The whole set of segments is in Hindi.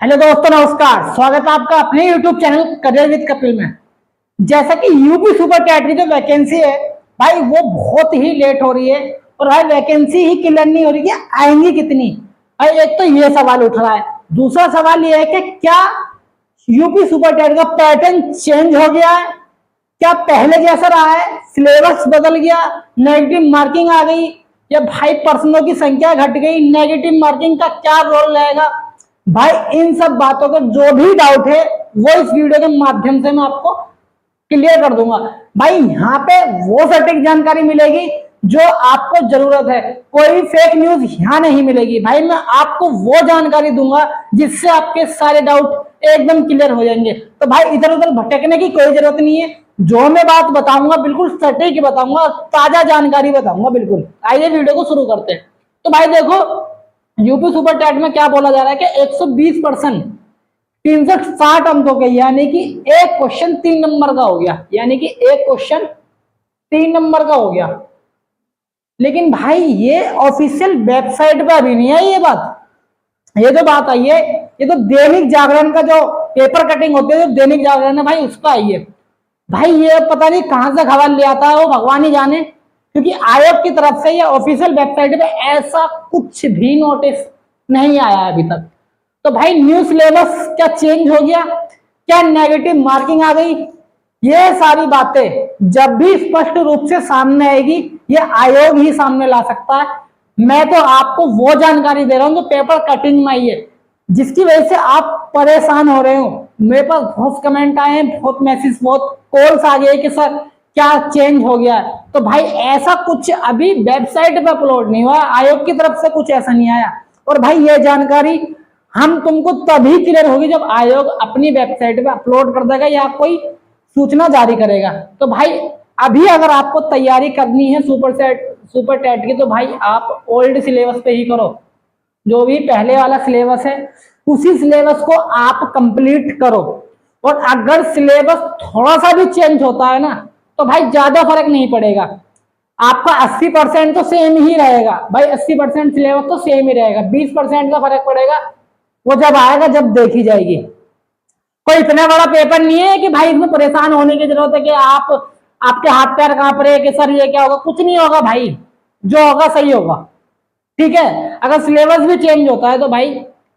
हेलो दोस्तों, नमस्कार। स्वागत है आपका अपने YouTube channel career with Kapil में। जैसा कि यूपी सुपर कैट की जो वैकेंसी है भाई, वो बहुत ही लेट हो रही है और भाई वैकेंसी ही क्लियर नहीं हो रही है। आएंगी कितनी भाई? एक तो ये सवाल उठ रहा है। दूसरा सवाल ये है कि क्या यूपी सुपर कैट का पैटर्न चेंज हो गया है? क्या पहले जैसा रहा है? सिलेबस बदल गया? नेगेटिव मार्किंग आ गई? या भाई प्रश्नों की संख्या घट गई? नेगेटिव मार्किंग का क्या रोल रहेगा भाई? इन सब बातों का जो भी डाउट है वो इस वीडियो के माध्यम से मैं आपको क्लियर कर दूंगा भाई। यहाँ पे वो सटीक जानकारी मिलेगी जो आपको जरूरत है। कोई फेक न्यूज यहाँ नहीं मिलेगी भाई। मैं आपको वो जानकारी दूंगा जिससे आपके सारे डाउट एकदम क्लियर हो जाएंगे। तो भाई इधर उधर भटकने की कोई जरूरत नहीं है। जो मैं बात बताऊंगा बिल्कुल सटीक बताऊंगा, ताजा जानकारी बताऊंगा बिल्कुल। आइए वीडियो को शुरू करते हैं। तो भाई देखो, यूपी सुपर टैट में क्या बोला जा रहा है कि 120% 360 अंकों के, यानी कि एक क्वेश्चन 3 नंबर का हो गया। यानी कि एक क्वेश्चन 3 नंबर का हो गया। लेकिन भाई ये ऑफिशियल वेबसाइट पे अभी नहीं आई ये बात। ये जो बात आई है ये तो दैनिक जागरण का जो पेपर कटिंग होती है, जो दैनिक जागरण है भाई, उसका आई है भाई। ये पता नहीं कहां से खबर ले आता है वो भगवान ही जाने, क्योंकि आयोग की तरफ से या ऑफिशियल वेबसाइट पे ऐसा कुछ भी नोटिस नहीं आया अभी तक। तो भाई न्यू सिलेबस क्या चेंज हो गया? क्या नेगेटिव मार्किंग आ गई? ये सारी बातें जब भी स्पष्ट रूप से सामने आएगी, ये आयोग ही सामने ला सकता है। मैं तो आपको वो जानकारी दे रहा हूं जो पेपर कटिंग में आई है, जिसकी वजह से आप परेशान हो रहे हो। मेरे पास बहुत कमेंट आए हैं, बहुत मैसेज, बहुत कॉल्स आ गए कि सर क्या चेंज हो गया है। तो भाई ऐसा कुछ अभी वेबसाइट पे अपलोड नहीं हुआ, आयोग की तरफ से कुछ ऐसा नहीं आया। और भाई ये जानकारी हम तुमको तभी क्लियर होगी जब आयोग अपनी वेबसाइट पे अपलोड कर देगा या कोई सूचना जारी करेगा। तो भाई अभी अगर आपको तैयारी करनी है सुपर टेट की, तो भाई आप ओल्ड सिलेबस पे ही करो। जो भी पहले वाला सिलेबस है उसी सिलेबस को आप कंप्लीट करो। और अगर सिलेबस थोड़ा सा भी चेंज होता है ना, तो भाई ज्यादा फर्क नहीं पड़ेगा। आपका 80% तो सेम ही रहेगा भाई। 80% सिलेबस तो सेम ही रहेगा। 20% का फर्क पड़ेगा, वो जब आएगा, जब देखी जाएगी। कोई इतना बड़ा पेपर नहीं है कि भाई इसमें परेशान होने की जरूरत है कि आपके हाथ पैर कांप रहे कि सर ये क्या होगा। कुछ नहीं होगा भाई, जो होगा सही होगा। ठीक है, अगर सिलेबस भी चेंज होता है तो भाई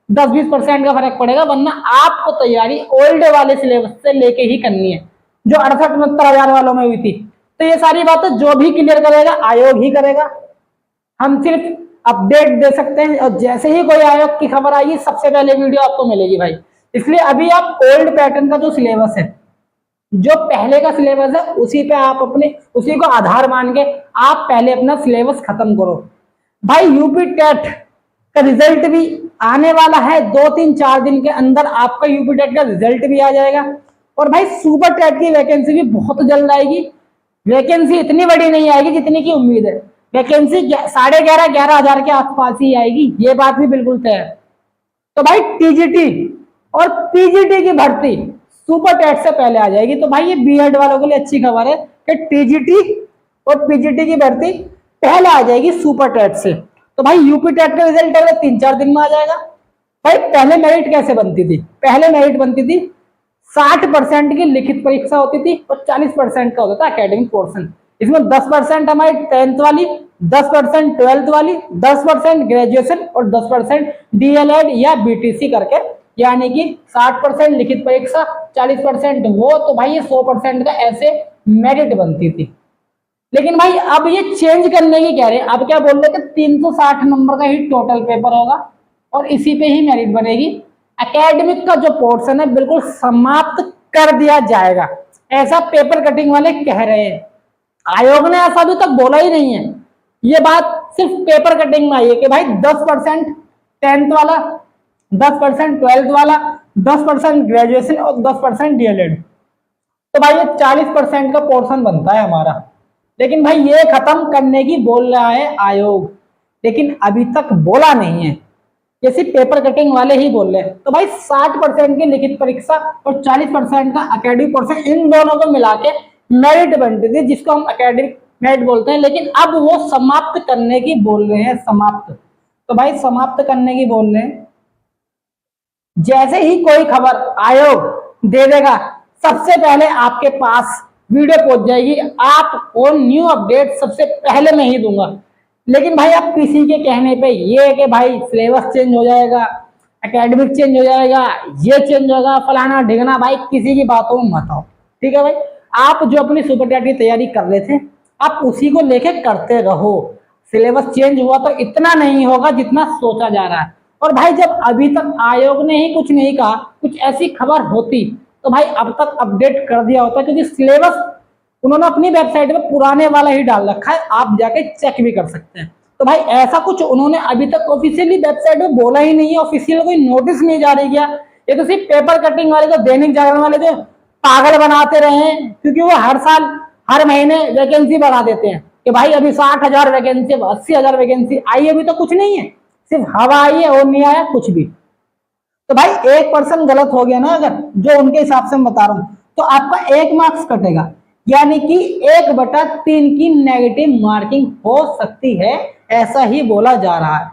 10-20% का फर्क पड़ेगा, वरना आपको तैयारी ओल्ड वाले सिलेबस से लेके ही करनी है, जो 68-69 हजार वालों में हुई थी। तो ये सारी बातें जो भी क्लियर करेगा आयोग ही करेगा। हम सिर्फ अपडेट दे सकते हैं, और जैसे ही कोई आयोग की खबर आएगी सबसे पहले वीडियो आपको मिलेगी भाई। इसलिए अभी आप ओल्ड पैटर्न का जो सिलेबस है, जो पहले का सिलेबस है, उसी पे आप उसी को आधार मान के आप पहले अपना सिलेबस खत्म करो भाई। यूपी टेट का रिजल्ट भी आने वाला है। 2-3-4 दिन के अंदर आपका यूपी टेट का रिजल्ट भी आ जाएगा। और भाई सुपर टेट की वैकेंसी भी बहुत जल्द आएगी। वैकेंसी इतनी बड़ी नहीं आएगी जितनी की उम्मीद है। वैकेंसी 11,500 हजार के आसपास ही आएगी, ये बात भी बिल्कुल तय है। तो भाई टीजीटी और पीजीटी की भर्ती सुपर टेट से पहले आ जाएगी। तो भाई ये बीएड वालों के लिए अच्छी खबर है कि टीजीटी और पीजीटी की भर्ती पहले आ जाएगी सुपर टेट से। तो भाई यूपी टेट का रिजल्ट अगले 3-4 दिन में आ जाएगा। भाई पहले मेरिट कैसे बनती थी? पहले मेरिट बनती थी 60% की लिखित परीक्षा होती थी और 40% का होता था एकेडमिक पोर्शन। इसमें 10% हमारी 10th वाली, 10% 12th वाली, 10% ग्रेजुएशन और 10% डीएलएड या बीटीसी करके, यानी कि 60% लिखित परीक्षा, 40% वो। तो भाई ये 100% का ऐसे मेरिट बनती थी। लेकिन भाई अब ये चेंज करने की कह रहे हैं। अब क्या बोल रहे थे? 360 नंबर का ही टोटल पेपर होगा और इसी पे ही मेरिट बनेगी। एकेडमिक का जो पोर्शन है बिल्कुल समाप्त कर दिया जाएगा, ऐसा पेपर कटिंग वाले कह रहे हैं। आयोग ने ऐसा अभी तक बोला ही नहीं है। ये बात सिर्फ पेपर कटिंग में आई है कि भाई 10% 10th वाला, 10% 12th वाला, 10% ग्रेजुएशन और 10% डीएलएड। तो भाई ये 40% का पोर्शन बनता है हमारा। लेकिन भाई ये खत्म करने की बोल रहा है आयोग, लेकिन अभी तक बोला नहीं है। ये सिर्फ पेपर कटिंग वाले ही बोल रहे हैं। तो भाई 60% की लिखित परीक्षा और 40% का एकेडमिक पोर्शन, इन दोनों को मिला के मेरिट बनती थी, जिसको हम एकेडमिक मेरिट बोलते हैं। लेकिन अब वो समाप्त करने की बोल रहे हैं, समाप्त। तो भाई समाप्त करने की बोल रहे हैं। जैसे ही कोई खबर आयोग दे देगा, सबसे पहले आपके पास वीडियो पहुंच जाएगी। आपको न्यू अपडेट सबसे पहले मैं ही दूंगा। लेकिन भाई आप किसी के कहने पे ये है कि भाई सिलेबस चेंज हो जाएगा, एकेडमिक चेंज हो जाएगा, ये चेंज होगा, फलाना ढिगना, भाई किसी की बातों में मत आओ। ठीक है भाई, आप जो अपनी सुपर टेट की तैयारी कर रहे थे, आप उसी को लेके करते रहो। सिलेबस चेंज हुआ तो इतना नहीं होगा जितना सोचा जा रहा है। और भाई जब अभी तक आयोग ने ही कुछ नहीं कहा, कुछ ऐसी खबर होती तो भाई अब तक अपडेट कर दिया होता, क्योंकि सिलेबस उन्होंने अपनी वेबसाइट में पुराने वाला ही डाल रखा है, आप जाके चेक भी कर सकते हैं। तो भाई ऐसा कुछ उन्होंने अभी तक ऑफिशियली वेबसाइट में बोला ही नहीं है, ऑफिशियल कोई नोटिस नहीं जारी किया। ये तो सिर्फ पेपर कटिंग वाले, जो दैनिक जागरण वाले जो पागल बनाते रहे हैं, क्योंकि वो हर साल हर महीने वैकेंसी बढ़ा देते हैं कि भाई अभी 60,000 वैकेंसी, 80,000 वैकेंसी आई, अभी तो कुछ नहीं है, सिर्फ हवा आई है और नहीं आया कुछ भी। तो भाई 1% गलत हो गया ना अगर, जो उनके हिसाब से मैं बता रहा हूं, तो आपका 1 मार्क्स कटेगा, यानी कि 1/3 की नेगेटिव मार्किंग हो सकती है, ऐसा ही बोला जा रहा है।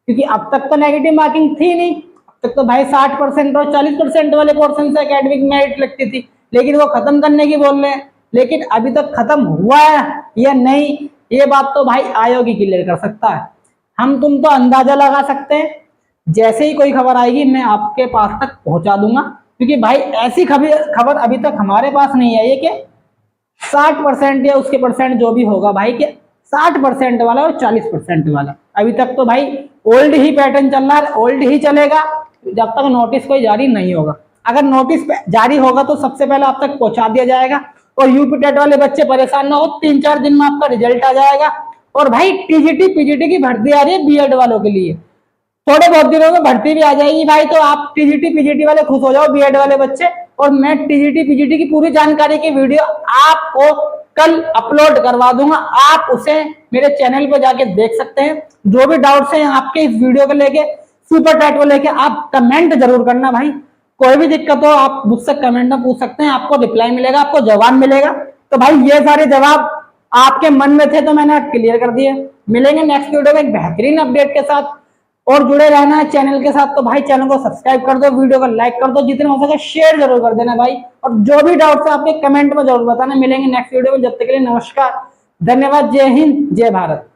क्योंकि अब तक तो नेगेटिव मार्किंग थी नहीं, अब तक तो भाई 60% और 40% वाले पोर्शन से एकेडमिक मेरिट लगती थी, लेकिन वो खत्म करने की बोल रहे हैं। लेकिन अभी तक खत्म हुआ है या नहीं, ये बात तो भाई आयोग ही क्लियर कर सकता है। हम तुम तो अंदाजा लगा सकते हैं, जैसे ही कोई खबर आएगी मैं आपके पास तक पहुंचा दूंगा। क्योंकि भाई ऐसी खबर अभी तक हमारे पास नहीं आई है कि 60% या उसके परसेंट जो भी होगा भाई, के 60% वाला और 40% वाला। अभी तक तो भाई ओल्ड ही पैटर्न चल रहा है, ओल्ड ही चलेगा जब तक नोटिस कोई जारी नहीं होगा। अगर नोटिस जारी होगा तो सबसे पहले आप तक पहुंचा दिया जाएगा, और यूपी टेट वाले बच्चे परेशान ना हो, 3-4 दिन में आपका रिजल्ट आ जाएगा। और भाई टीजीटी पीजीटी की भर्ती आ रही है बीएड वालों के लिए, थोड़े बहुत दिनों में भर्ती भी आ जाएगी भाई। तो आप टीजीटी पीजीटी वाले खुश हो जाओ, बीएड वाले बच्चे। और मैं टीजीटी पीजीटी की पूरी जानकारी की वीडियो आपको कल अपलोड करवा दूंगा, आप उसे मेरे चैनल पर जाके देख सकते हैं। जो भी डाउट्स हैं आपके इस वीडियो को लेके, सुपर टेट को लेके, आप कमेंट जरूर करना भाई। कोई भी दिक्कत हो आप मुझसे कमेंट में पूछ सकते हैं, आपको रिप्लाई मिलेगा, आपको जवाब मिलेगा। तो भाई ये सारे जवाब आपके मन में थे तो मैंने क्लियर कर दिए। मिलेंगे नेक्स्ट वीडियो में एक बेहतरीन अपडेट के साथ, और जुड़े रहना है चैनल के साथ। तो भाई चैनल को सब्सक्राइब कर दो, वीडियो को लाइक कर दो, जितने हो सके शेयर जरूर कर देना भाई। और जो भी डाउट्स है आपके कमेंट में जरूर बताना। मिलेंगे नेक्स्ट वीडियो में, जब तक के लिए नमस्कार, धन्यवाद, जय हिंद, जय भारत।